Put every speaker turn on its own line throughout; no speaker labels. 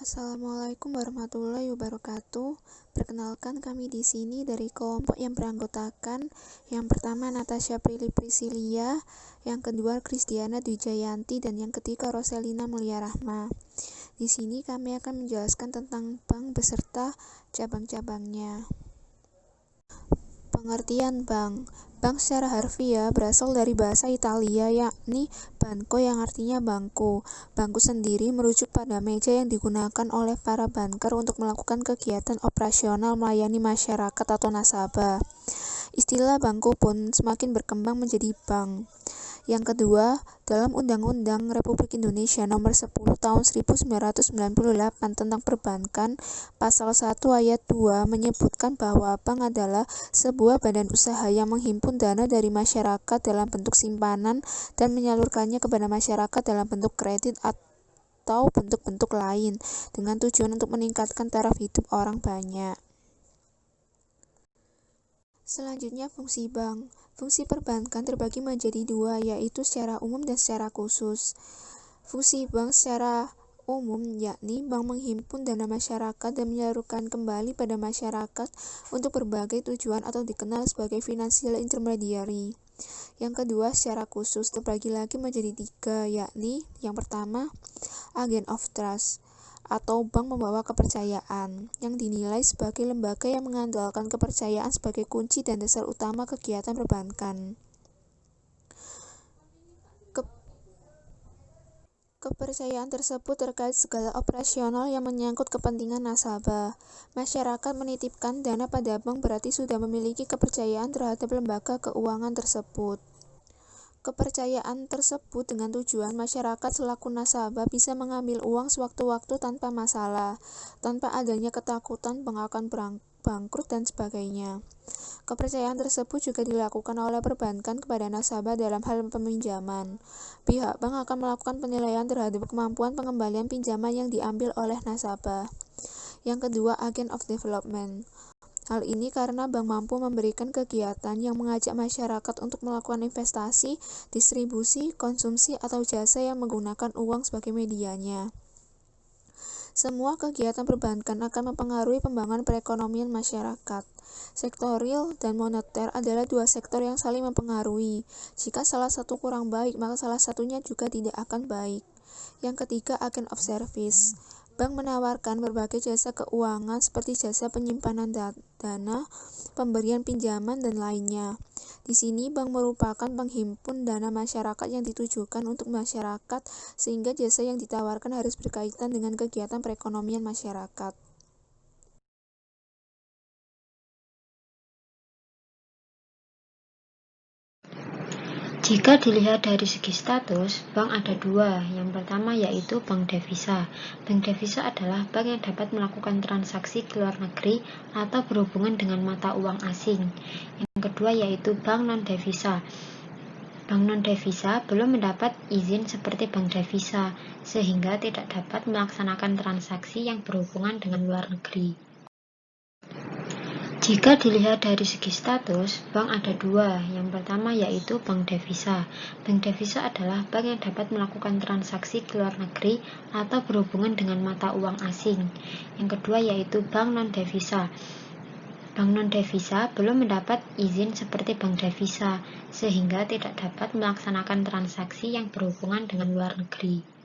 Assalamualaikum warahmatullahi wabarakatuh. Perkenalkan, kami di sini dari kelompok yang beranggotakan yang pertama Natasha Prilly Priscilia, yang kedua Kristiana Dwi-Jayanti, dan yang ketiga Roselina Mulia Rahma. Di sini kami akan menjelaskan tentang bank beserta cabang-cabangnya. Pengertian bank. Bank secara harfiah berasal dari bahasa Italia, yakni banco yang artinya bangku. Bangku sendiri merujuk pada meja yang digunakan oleh para banker untuk melakukan kegiatan operasional melayani masyarakat atau nasabah. Istilah bangku pun semakin berkembang menjadi bank. Yang kedua, dalam Undang-Undang Republik Indonesia Nomor 10 Tahun 1998 tentang Perbankan, Pasal 1 Ayat 2 menyebutkan bahwa bank adalah sebuah badan usaha yang menghimpun dana dari masyarakat dalam bentuk simpanan dan menyalurkannya kepada masyarakat dalam bentuk kredit atau bentuk-bentuk lain dengan tujuan untuk meningkatkan taraf hidup orang banyak. Selanjutnya, fungsi bank. Fungsi perbankan terbagi menjadi dua, yaitu secara umum dan secara khusus. Fungsi bank secara umum yakni bank menghimpun dana masyarakat dan menyalurkan kembali pada masyarakat untuk berbagai tujuan atau dikenal sebagai financial intermediary. Yang kedua, secara khusus terbagi lagi menjadi tiga, yakni yang pertama, agent of trust atau bank membawa kepercayaan, yang dinilai sebagai lembaga yang mengandalkan kepercayaan sebagai kunci dan dasar utama kegiatan perbankan. Kepercayaan tersebut terkait segala operasional yang menyangkut kepentingan nasabah. Masyarakat menitipkan dana pada bank berarti sudah memiliki kepercayaan terhadap lembaga keuangan tersebut. Kepercayaan tersebut dengan tujuan masyarakat selaku nasabah bisa mengambil uang sewaktu-waktu tanpa masalah, tanpa adanya ketakutan bank akan bangkrut dan sebagainya. Kepercayaan tersebut juga dilakukan oleh perbankan kepada nasabah dalam hal peminjaman. Pihak bank akan melakukan penilaian terhadap kemampuan pengembalian pinjaman yang diambil oleh nasabah. Yang kedua, agent of development. Hal ini karena bank mampu memberikan kegiatan yang mengajak masyarakat untuk melakukan investasi, distribusi, konsumsi, atau jasa yang menggunakan uang sebagai medianya. Semua kegiatan perbankan akan mempengaruhi pembangunan perekonomian masyarakat. Sektor real dan moneter adalah dua sektor yang saling mempengaruhi. Jika salah satu kurang baik, maka salah satunya juga tidak akan baik. Yang ketiga, agent of service. Bank menawarkan berbagai jasa keuangan seperti jasa penyimpanan dana, pemberian pinjaman, dan lainnya. Di sini bank merupakan penghimpun dana masyarakat yang ditujukan untuk masyarakat, sehingga jasa yang ditawarkan harus berkaitan dengan kegiatan perekonomian masyarakat.
Jika dilihat dari segi status, bank ada dua. Yang pertama yaitu bank devisa. Bank devisa adalah bank yang dapat melakukan transaksi ke luar negeri atau berhubungan dengan mata uang asing. Yang kedua yaitu bank non-devisa. Bank non-devisa belum mendapat izin seperti bank devisa, sehingga tidak dapat melaksanakan transaksi yang berhubungan dengan luar negeri. Jika dilihat dari segi status, bank ada dua. Yang pertama yaitu bank devisa. Bank devisa adalah bank yang dapat melakukan transaksi ke luar negeri atau berhubungan dengan mata uang asing. Yang kedua yaitu bank non-devisa. Bank non-devisa belum mendapat izin seperti bank devisa, sehingga tidak dapat melaksanakan transaksi yang berhubungan dengan luar negeri.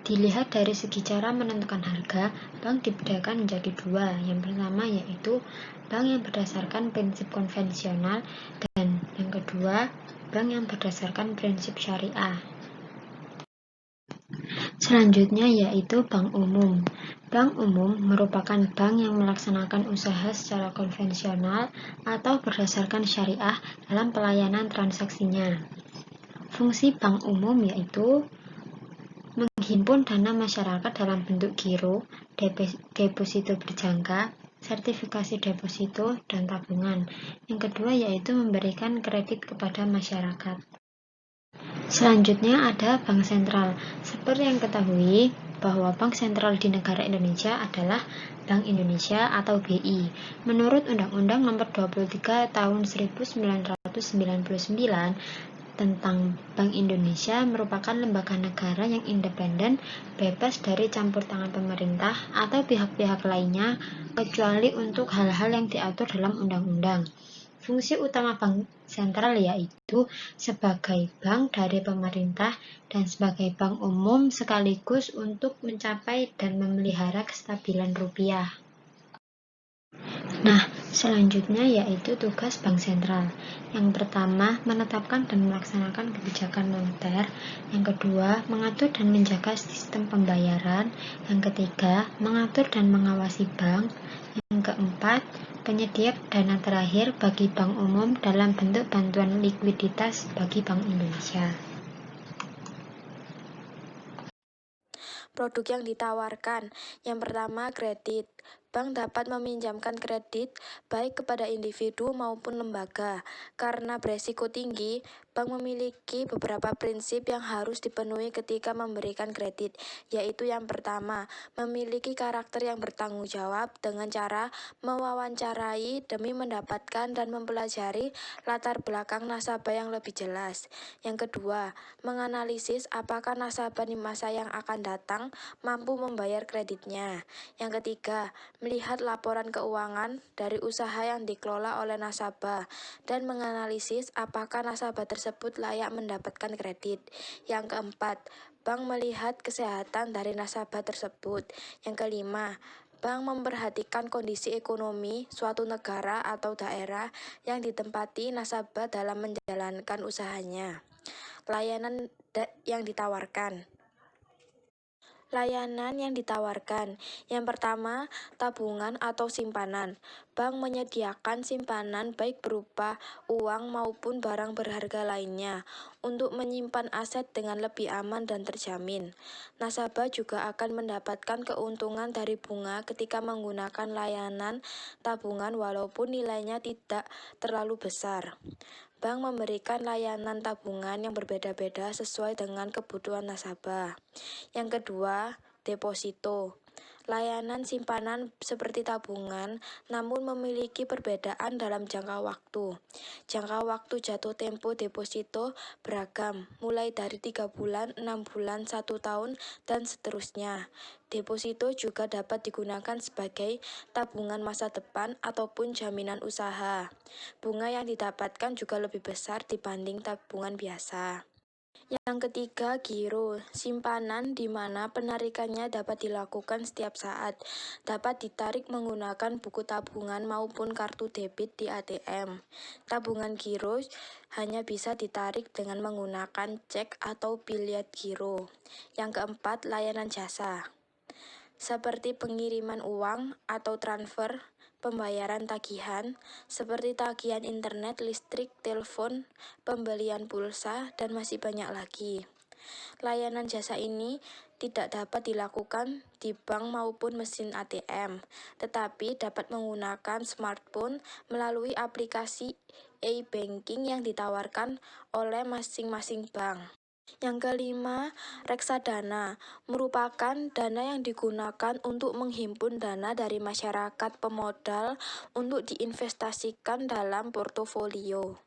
Dilihat dari segi cara menentukan harga, bank dibedakan menjadi dua. Yang pertama yaitu bank yang berdasarkan prinsip konvensional, dan yang kedua, bank yang berdasarkan prinsip syariah. Selanjutnya yaitu bank umum. Bank umum merupakan bank yang melaksanakan usaha secara konvensional atau berdasarkan syariah dalam pelayanan transaksinya. Fungsi bank umum yaitu menghimpun dana masyarakat dalam bentuk giro, deposito berjangka, sertifikasi deposito, dan tabungan. Yang kedua yaitu memberikan kredit kepada masyarakat. Selanjutnya ada bank sentral. Seperti yang ketahui bahwa bank sentral di negara Indonesia adalah Bank Indonesia atau BI. Menurut Undang-Undang Nomor 23 Tahun 1999, tentang Bank Indonesia merupakan lembaga negara yang independen, bebas dari campur tangan pemerintah atau pihak-pihak lainnya, kecuali untuk hal-hal yang diatur dalam undang-undang. Fungsi utama bank sentral yaitu sebagai bank dari pemerintah dan sebagai bank umum sekaligus untuk mencapai dan memelihara kestabilan rupiah. Nah, selanjutnya yaitu tugas bank sentral. Yang pertama, menetapkan dan melaksanakan kebijakan moneter. Yang kedua, mengatur dan menjaga sistem pembayaran. Yang ketiga, mengatur dan mengawasi bank. Yang keempat, penyedia dana terakhir bagi bank umum dalam bentuk bantuan likuiditas bagi Bank Indonesia.
Produk yang ditawarkan. Yang pertama, kredit. Bank dapat meminjamkan kredit baik kepada individu maupun lembaga. Karena beresiko tinggi, bank memiliki beberapa prinsip yang harus dipenuhi ketika memberikan kredit, yaitu yang pertama, memiliki karakter yang bertanggung jawab dengan cara mewawancarai demi mendapatkan dan mempelajari latar belakang nasabah yang lebih jelas. Yang kedua, menganalisis apakah nasabah di masa yang akan datang mampu membayar kreditnya. Yang ketiga, melihat laporan keuangan dari usaha yang dikelola oleh nasabah dan menganalisis apakah nasabah tersebut layak mendapatkan kredit. Yang keempat, bank melihat kesehatan dari nasabah tersebut. Yang kelima, bank memperhatikan kondisi ekonomi suatu negara atau daerah yang ditempati nasabah dalam menjalankan usahanya. Layanan yang ditawarkan. Layanan yang ditawarkan. Yang pertama, tabungan atau simpanan. Bank menyediakan simpanan baik berupa uang maupun barang berharga lainnya untuk menyimpan aset dengan lebih aman dan terjamin. Nasabah juga akan mendapatkan keuntungan dari bunga ketika menggunakan layanan tabungan walaupun nilainya tidak terlalu besar. Bank memberikan layanan tabungan yang berbeda-beda sesuai dengan kebutuhan nasabah. Yang kedua, deposito. Layanan simpanan seperti tabungan, namun memiliki perbedaan dalam jangka waktu. Jangka waktu jatuh tempo deposito beragam, mulai dari 3 bulan, 6 bulan, 1 tahun, dan seterusnya. Deposito juga dapat digunakan sebagai tabungan masa depan ataupun jaminan usaha. Bunga yang didapatkan juga lebih besar dibanding tabungan biasa. Yang ketiga, giro, simpanan di mana penarikannya dapat dilakukan setiap saat, dapat ditarik menggunakan buku tabungan maupun kartu debit di ATM. Tabungan giro hanya bisa ditarik dengan menggunakan cek atau biliet giro. Yang keempat, layanan jasa, seperti pengiriman uang atau transfer, pembayaran tagihan, seperti tagihan internet, listrik, telepon, pembelian pulsa, dan masih banyak lagi. Layanan jasa ini tidak dapat dilakukan di bank maupun mesin ATM, tetapi dapat menggunakan smartphone melalui aplikasi e-banking yang ditawarkan oleh masing-masing bank. Yang kelima, reksadana merupakan dana yang digunakan untuk menghimpun dana dari masyarakat pemodal untuk diinvestasikan dalam portofolio.